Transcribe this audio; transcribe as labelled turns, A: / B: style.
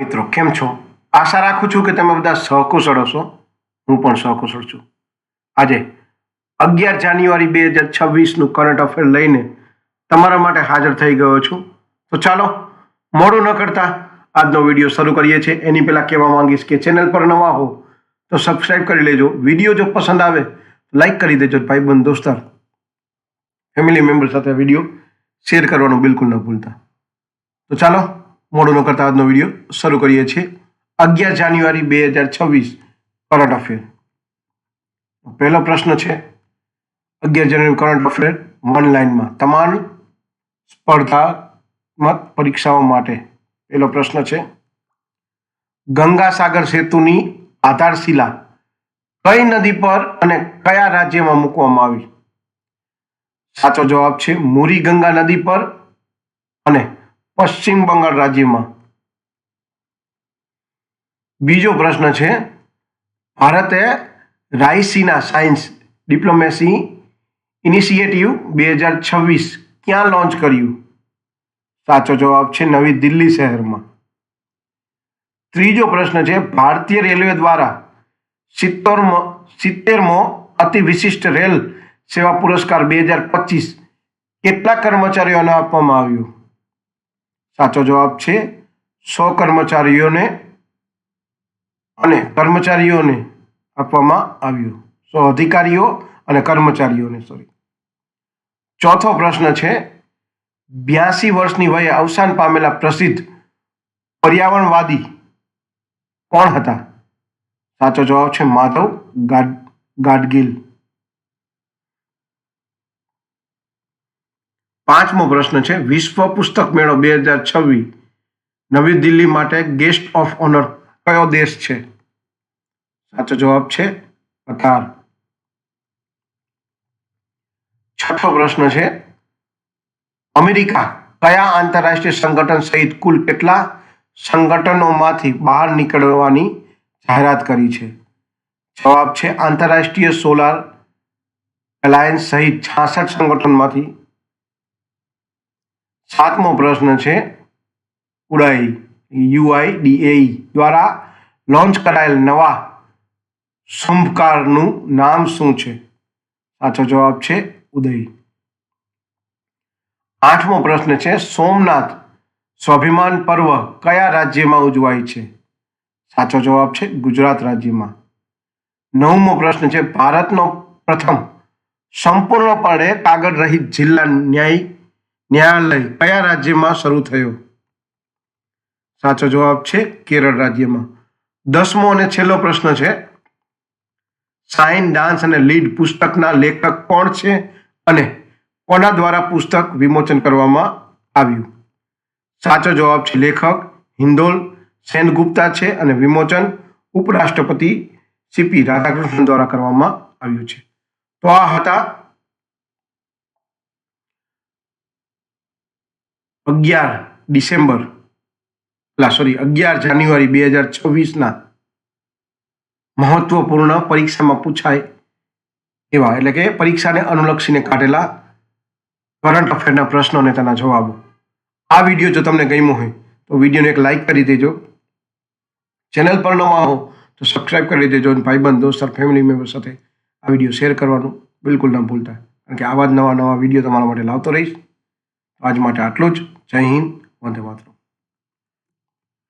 A: મિત્રો કેમ છો? આશા રાખું છું કે તમે બધા સહકુશળ હશો. હું પણ સહકુશળ છું. આજે 11 જાન્યુઆરી 2026નું કરંટ અફેર લઈને તમારા માટે હાજર થઈ ગયો છું. તો ચાલો મોડું ન કરતા આજનો વિડીયો શરૂ કરીએ છીએ. એની પહેલાં કહેવા માંગીશ કે ચેનલ પર નવા હો તો સબસ્ક્રાઈબ કરી લેજો. વિડીયો જો પસંદ આવે લાઈક કરી દેજો. ભાઈબંધ દોસ્તાર ફેમિલી મેમ્બર સાથે વિડીયો શેર કરવાનું બિલકુલ ન ભૂલતા. તો ચાલો મોડું ન કરતા આજનો વિડીયો શરૂ કરીએ છીએ. 11 જાન્યુઆરી 2026 કરંટ અફેર. પહેલો પ્રશ્ન છે 11 જાન્યુઆરી કરંટ અફેર વન લાઇનમાં તમામ સ્પર્ધાત્મક પરીક્ષાઓ માટે. પહેલો પ્રશ્ન છે ગંગા સાગર સેતુની આધારશિલા કઈ નદી પર અને કયા રાજ્યમાં મૂકવામાં આવી? સાચો જવાબ છે મુરી ગંગા નદી પર અને પશ્ચિમ બંગાળ રાજ્યમાં. બીજો પ્રશ્ન છે ભારતે રાયસીના સાયન્સ ડિપ્લોમેસી ઇનિશિયેટિવ 2026 ક્યાં લોન્ચ કર્યું? સાચો જવાબ છે નવી દિલ્હી શહેરમાં. ત્રીજો પ્રશ્ન છે ભારતીય રેલવે દ્વારા 70મો અતિ વિશિષ્ટ રેલ સેવા પુરસ્કાર 2025 કેટલા કર્મચારીઓને આપવામાં આવ્યો? સાચો જવાબ છે 100 કર્મચારીઓને આપવામાં આવ્યો. 100 અધિકારીઓ અને કર્મચારીઓને. ચોથો પ્રશ્ન છે 82 વર્ષની વયે અવસાન પામેલા પ્રસિદ્ધ પર્યાવરણવાદી કોણ હતા? સાચો જવાબ છે માધવ ગાડગીલ. પાંચમો પ્રશ્ન છે વિશ્વ પુસ્તક મેળો 2026 નવી દિલ્હી માટે ગેસ્ટ ઓફ ઓનર કયો દેશ છે? સાચો જવાબ છે કતાર. છઠ્ઠો પ્રશ્ન છે અમેરિકા કયા આંતરરાષ્ટ્રીય સંગઠન સહિત કુલ કેટલા સંગઠનોમાંથી બહાર નીકળવાની જાહેરાત કરી છે? જવાબ છે આંતરરાષ્ટ્રીય સોલાર એલાયન્સ સહિત 66 સંગઠનમાંથી. સાતમો પ્રશ્ન છે UIDAE દ્વારા લોન્ચ કરાયેલ નવા શુભકારનું નામ શું છે? સાચો જવાબ છે ઉદય. આઠમો પ્રશ્ન છે સોમનાથ સ્વાભિમાન પર્વ કયા રાજ્યમાં ઉજવાય છે? સાચો જવાબ છે ગુજરાત રાજ્યમાં. નવમો પ્રશ્ન છે ભારતનો પ્રથમ સંપૂર્ણપણે કાગળ રહિત જિલ્લા ન્યાયાલય કયા રાજ્યમાં શરૂ થયો? સાચો જવાબ છે કેરળ રાજ્યમાં. 10મો અને છેલ્લો પ્રશ્ન છે સાઇન ડાન્સ અને લીડ પુસ્તકના લેખક કોણ છે અને કોના દ્વારા પુસ્તક વિમોચન કરવામાં આવ્યું? સાચો જવાબ છે લેખક હિન્દોલ સેનગુપ્તા છે અને વિમોચન ઉપરાષ્ટ્રપતિ સીપી રાધાકૃષ્ણન દ્વારા કરવામાં આવ્યું છે. તો આ હતા 11 જાન્યુઆરી 2026ના મહત્વપૂર્ણ પરીક્ષામાં પૂછાય એવા એટલે કે પરીક્ષાને અનુલક્ષીને કાઢેલા કરંટ અફેરના પ્રશ્નો અને તેના જવાબો. આ વિડીયો જો તમને ગમ્યો હોય તો વિડીયોને એક લાઈક કરી દેજો. ચેનલ પર નવા હો તો સબસ્ક્રાઈબ કરી દેજો અને ભાઈબંધ દોસ્તાર ફેમિલી મેમ્બર સાથે આ વિડીયો શેર કરવાનું બિલકુલ ન ભૂલતા, કારણ કે આવા જ નવા વિડીયો તમારા માટે લાવતો રહીશ. આજ માટે આટલું જ. જય હિન્દ, વંદે માતરમ.